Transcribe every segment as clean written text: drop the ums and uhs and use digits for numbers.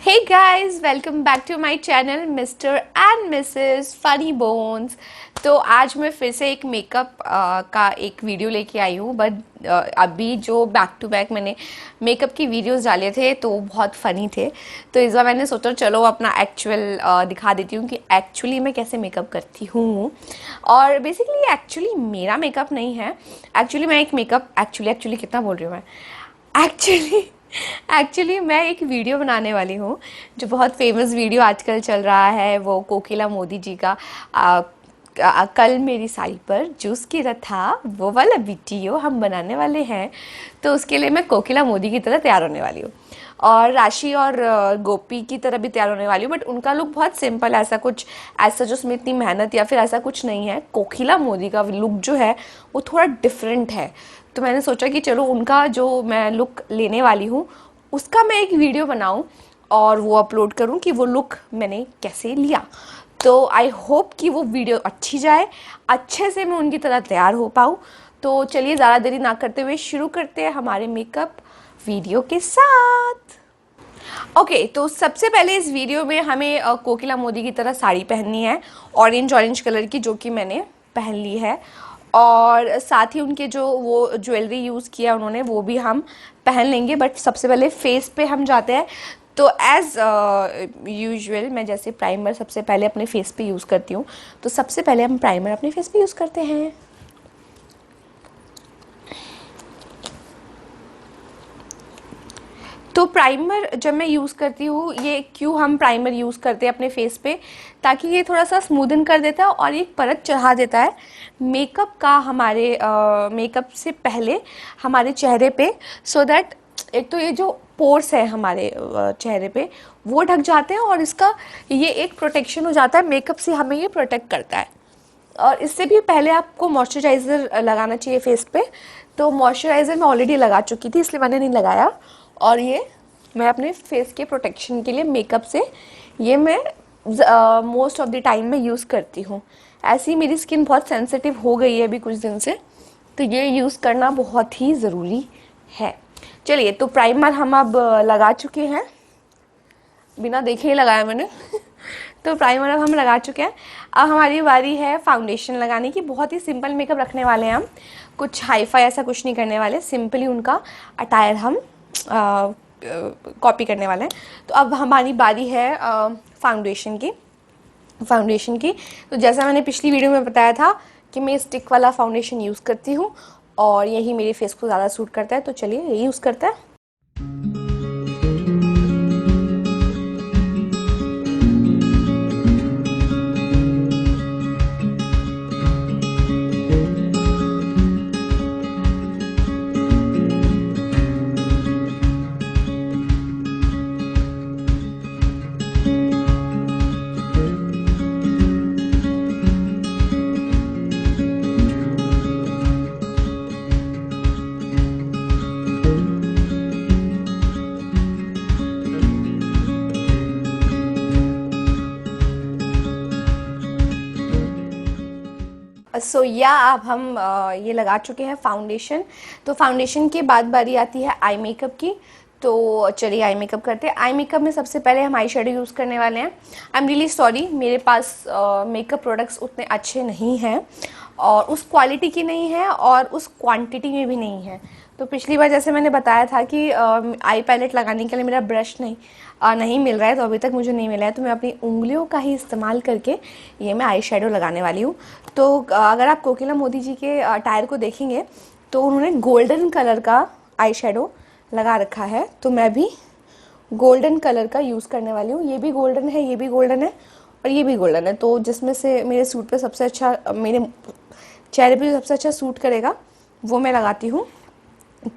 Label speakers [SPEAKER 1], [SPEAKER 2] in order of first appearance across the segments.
[SPEAKER 1] Hey guys, welcome back to my channel mister and missus Funny Bones. तो आज मैं फिर से एक मेकअप का एक वीडियो लेके आई हूँ। बट अभी जो बैक टू बैक मैंने मेकअप की वीडियोस डाले थे तो बहुत फ़नी थे। तो इस बार मैंने सोचा चलो अपना एक्चुअल दिखा देती हूँ कि एक्चुअली मैं कैसे मेकअप करती हूँ। और बेसिकली एक्चुअली मेरा मेकअप नहीं है। एक्चुअली मैं एक मेकअप एक्चुअली कितना बोल रही हूँ मैं एक्चुअली मैं एक वीडियो बनाने वाली हूँ जो बहुत फेमस वीडियो आजकल चल रहा है। वो कोकिला मोदी जी का कल मेरी साड़ी पर जूस गिरा था वो वाला वीडियो हम बनाने वाले हैं। तो उसके लिए मैं कोकिला मोदी की तरह तैयार होने वाली हूँ और राशि और गोपी की तरह भी तैयार होने वाली हूँ। बट उनका लुक बहुत सिंपल, ऐसा जो उसमें इतनी मेहनत या फिर ऐसा कुछ नहीं है। कोकिला मोदी का लुक जो है वो थोड़ा डिफरेंट है। तो मैंने सोचा कि चलो उनका जो मैं लुक लेने वाली हूँ उसका मैं एक वीडियो बनाऊँ और वो अपलोड करूँ कि वो लुक मैंने कैसे लिया। तो आई होप कि वो वीडियो अच्छी जाए, अच्छे से मैं उनकी तरह तैयार हो पाऊँ। तो चलिए ज़्यादा देरी ना करते हुए शुरू करते हैं हमारे मेकअप वीडियो के साथ। ओके, तो सबसे पहले इस वीडियो में हमें कोकिला मोदी की तरह साड़ी पहननी है, ऑरेंज कलर की, जो कि मैंने पहन ली है। और साथ ही उनके जो वो ज्वेलरी यूज़ किया उन्होंने वो भी हम पहन लेंगे। बट सबसे पहले फेस पे हम जाते हैं। तो एज़ यूजुअल मैं जैसे प्राइमर सबसे पहले अपने फेस पे यूज़ करती हूँ, तो सबसे पहले हम प्राइमर अपने फेस पे यूज़ करते हैं। तो प्राइमर जब मैं यूज़ करती हूँ, ये क्यों हम प्राइमर यूज़ करते हैं अपने फेस पे, ताकि ये थोड़ा सा स्मूदन कर देता है और एक परत चढ़ा देता है मेकअप का हमारे मेकअप से पहले हमारे चेहरे पे। सो दैट एक तो ये जो पोर्स है हमारे चेहरे पे वो ढक जाते हैं और इसका ये एक प्रोटेक्शन हो जाता है। मेकअप से हमें ये प्रोटेक्ट करता है। और इससे भी पहले आपको मॉइस्चराइज़र लगाना चाहिए फेस पे। तो मॉइस्चराइज़र मैं ऑलरेडी लगा चुकी थी इसलिए मैंने नहीं लगाया। और ये मैं अपने फेस के प्रोटेक्शन के लिए मेकअप से ये मैं मोस्ट ऑफ द टाइम में यूज़ करती हूँ। ऐसी मेरी स्किन बहुत सेंसिटिव हो गई है अभी कुछ दिन से, तो ये यूज़ करना बहुत ही ज़रूरी है। चलिए, तो प्राइमर हम अब लगा चुके हैं, बिना देखे ही लगाया मैंने तो प्राइमर अब हम लगा चुके हैं। अब हमारी बारी है फाउंडेशन लगाने की। बहुत ही सिंपल मेकअप रखने वाले हैं हम, कुछ हाई फाई ऐसा कुछ नहीं करने वाले। सिंपली उनका अटायर हम कॉपी करने वाले हैं। तो अब हमारी बारी है फाउंडेशन की। तो जैसा मैंने पिछली वीडियो में बताया था कि मैं स्टिक वाला फाउंडेशन यूज़ करती हूँ और यही मेरे फेस को ज़्यादा सूट करता है। तो चलिए यही यूज़ करते हैं। अब हम ये लगा चुके हैं फाउंडेशन। तो फाउंडेशन के बाद बारी आती है आई मेकअप की। तो चलिए आई मेकअप करते हैं। आई मेकअप में सबसे पहले हम आई शेडो यूज़ करने वाले हैं। आई एम रियली सॉरी, मेरे पास मेकअप प्रोडक्ट्स उतने अच्छे नहीं हैं और उस क्वालिटी की नहीं है और उस क्वांटिटी में भी नहीं है। तो पिछली बार जैसे मैंने बताया था कि आई पैलेट लगाने के लिए मेरा ब्रश नहीं मिल रहा है, तो अभी तक मुझे नहीं मिला है। तो मैं अपनी उंगलियों का ही इस्तेमाल करके ये मैं आई शेडो लगाने वाली हूँ। तो अगर आप कोकिला मोदी जी के अटायर को देखेंगे तो उन्होंने गोल्डन कलर का आई शेडो लगा रखा है। तो मैं भी गोल्डन कलर का यूज़ करने वाली हूँ। ये भी गोल्डन है, ये भी गोल्डन है और ये भी गोल्डन है। तो जिसमें से मेरे सूट पे सबसे अच्छा, मेरे चेहरे पे सबसे अच्छा सूट करेगा वो मैं लगाती हूँ।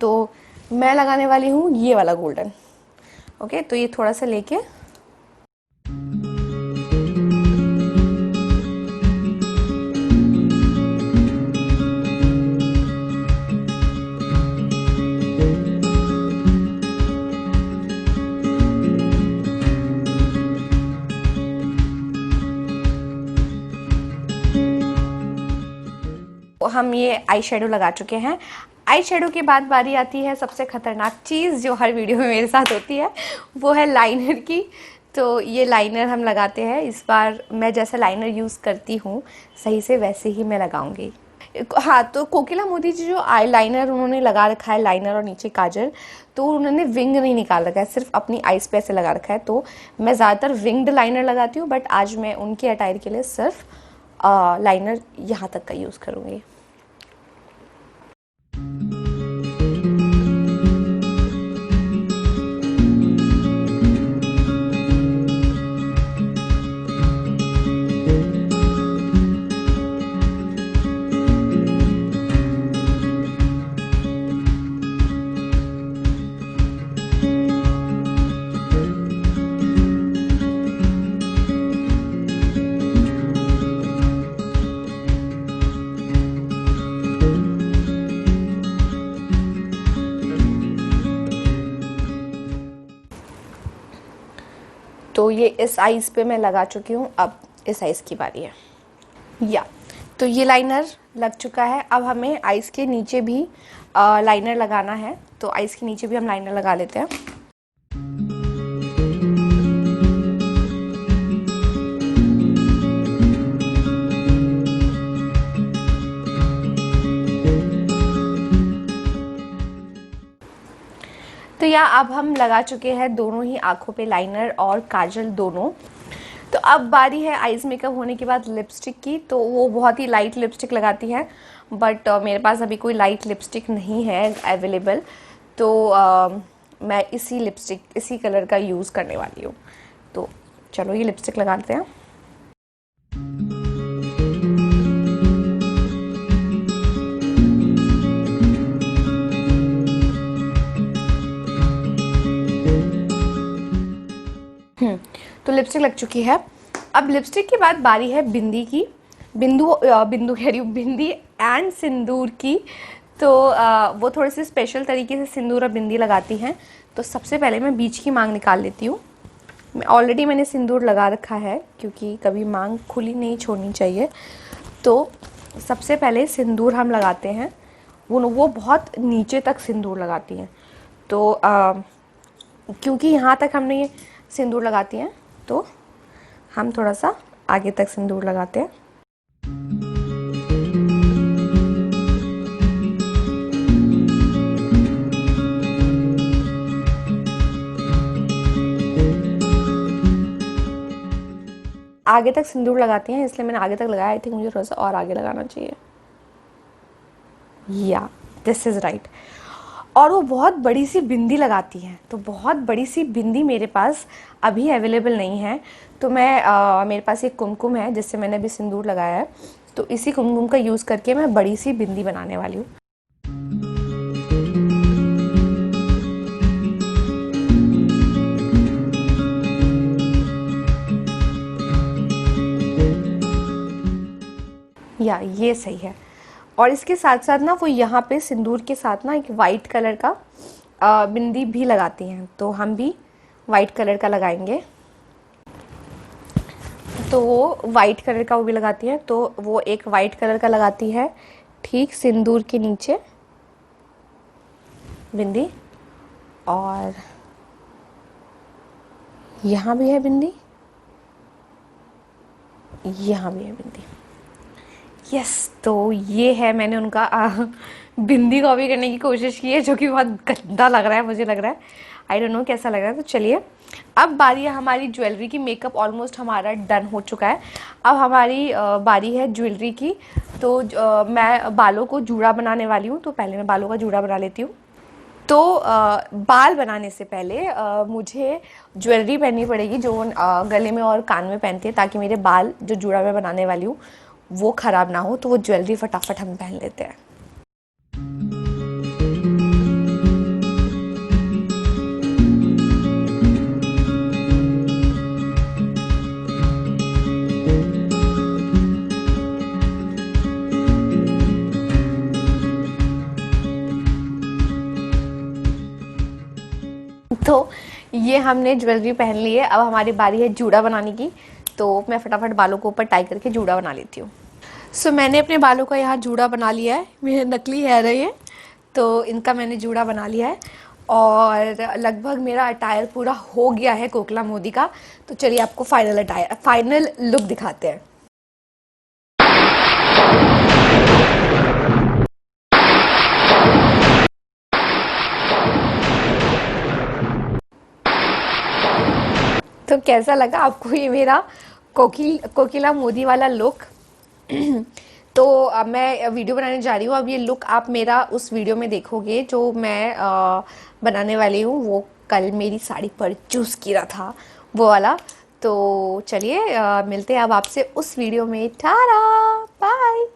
[SPEAKER 1] तो मैं लगाने वाली हूँ ये वाला गोल्डन। ओके, तो ये थोड़ा सा लेके हम ये आई शेडो लगा चुके हैं। आई शेडो के बाद बारी आती है सबसे खतरनाक चीज़ जो हर वीडियो में मेरे साथ होती है, वो है लाइनर की। तो ये लाइनर हम लगाते हैं। इस बार मैं जैसा लाइनर यूज़ करती हूँ सही से वैसे ही मैं लगाऊंगी। हाँ, तो कोकिला मोदी जी जो आई लाइनर उन्होंने लगा रखा है, लाइनर और नीचे काजल, तो उन्होंने विंग नहीं निकाल रखा है, सिर्फ अपनी आईज पे ऐसे लगा रखा है। तो मैं ज़्यादातर विंग्ड लाइनर लगाती हूँ, बट आज मैं उनके अटायर के लिए सिर्फ लाइनर यहाँ तक का यूज़ करूँगी। तो ये इस आइज़ पे मैं लगा चुकी हूँ, अब इस आइज़ की बारी है। तो ये लाइनर लग चुका है। अब हमें आइज़ के नीचे भी लाइनर लगाना है, तो आइज़ के नीचे भी हम लाइनर लगा लेते हैं। तो अब हम लगा चुके हैं दोनों ही आँखों पे लाइनर और काजल दोनों। तो अब बारी है आइज मेकअप होने के बाद लिपस्टिक की। तो वो बहुत ही लाइट लिपस्टिक लगाती है, बट मेरे पास अभी कोई लाइट लिपस्टिक नहीं है अवेलेबल, तो मैं इसी कलर का यूज़ करने वाली हूँ। तो चलो ये लिपस्टिक लगाते हैं। तो लिपस्टिक लग चुकी है। अब लिपस्टिक के बाद बारी है बिंदी की। बिंदु कह रही हूँ, बिंदी एंड सिंदूर की। तो वो थोड़ी सी स्पेशल तरीके से सिंदूर और बिंदी लगाती हैं। तो सबसे पहले मैं बीच की मांग निकाल लेती हूँ। मैंने सिंदूर लगा रखा है, क्योंकि कभी मांग खुली नहीं छोड़नी चाहिए। तो सबसे पहले सिंदूर हम लगाते हैं। वो बहुत नीचे तक सिंदूर लगाती हैं। तो क्योंकि यहाँ तक हमने ये सिंदूर लगाती हैं, तो हम थोड़ा सा आगे तक सिंदूर लगाते हैं। आगे तक सिंदूर लगाती हैं, इसलिए मैंने आगे तक लगाया। आई थिंक मुझे थोड़ा सा और आगे लगाना चाहिए। This is right. और वो बहुत बड़ी सी बिंदी लगाती हैं। तो बहुत बड़ी सी बिंदी मेरे पास अभी अवेलेबल नहीं है। तो मेरे पास एक कुमकुम है जिससे मैंने अभी सिंदूर लगाया है। तो इसी कुमकुम का यूज़ करके मैं बड़ी सी बिंदी बनाने वाली हूँ। ये सही है। और इसके साथ साथ ना वो यहाँ पे सिंदूर के साथ ना एक वाइट कलर का बिंदी भी लगाती हैं। तो हम भी वाइट कलर का लगाएंगे। तो वो वाइट कलर का वो भी लगाती है। तो वो एक वाइट कलर का लगाती है ठीक सिंदूर के नीचे बिंदी, और यहाँ भी है बिंदी, यहाँ भी है बिंदी। तो ये है, मैंने उनका बिंदी कॉपी करने की कोशिश की है, जो कि बहुत गंदा लग रहा है, मुझे लग रहा है। आई डोंट नो कैसा लग रहा है। तो चलिए अब बारी है हमारी ज्वेलरी की। मेकअप ऑलमोस्ट हमारा डन हो चुका है। अब हमारी बारी है ज्वेलरी की। तो मैं बालों को जूड़ा बनाने वाली हूँ। तो पहले मैं बालों का जूड़ा बना लेती हूँ। तो बाल बनाने से पहले मुझे ज्वेलरी पहननी पड़ेगी, जो गले में और कान में पहनती है, ताकि मेरे बाल जो जूड़ा मैं बनाने वाली हूँ वो ख़राब ना हो। तो वो ज्वेलरी फटाफट हम पहन लेते हैं। तो ये हमने ज्वेलरी पहन ली है। अब हमारी बारी है जूड़ा बनाने की। तो मैं फटाफट बालों को ऊपर टाई करके जूड़ा बना लेती हूँ। मैंने अपने बालों का यहाँ जूड़ा बना लिया है। मेरे नकली हेयर है ये। तो इनका मैंने जूड़ा बना लिया है और लगभग मेरा अटायर पूरा हो गया है कोकिला मोदी का। तो चलिए आपको फाइनल लुक दिखाते हैं। तो कैसा लगा आपको ये मेरा कोकिला मोदी वाला लुक? तो अब मैं वीडियो बनाने जा रही हूँ। अब ये लुक आप मेरा उस वीडियो में देखोगे जो मैं बनाने वाली हूँ, वो कल मेरी साड़ी पर चूज़ किया था वो वाला। तो चलिए मिलते हैं अब आपसे उस वीडियो में। Tata bye.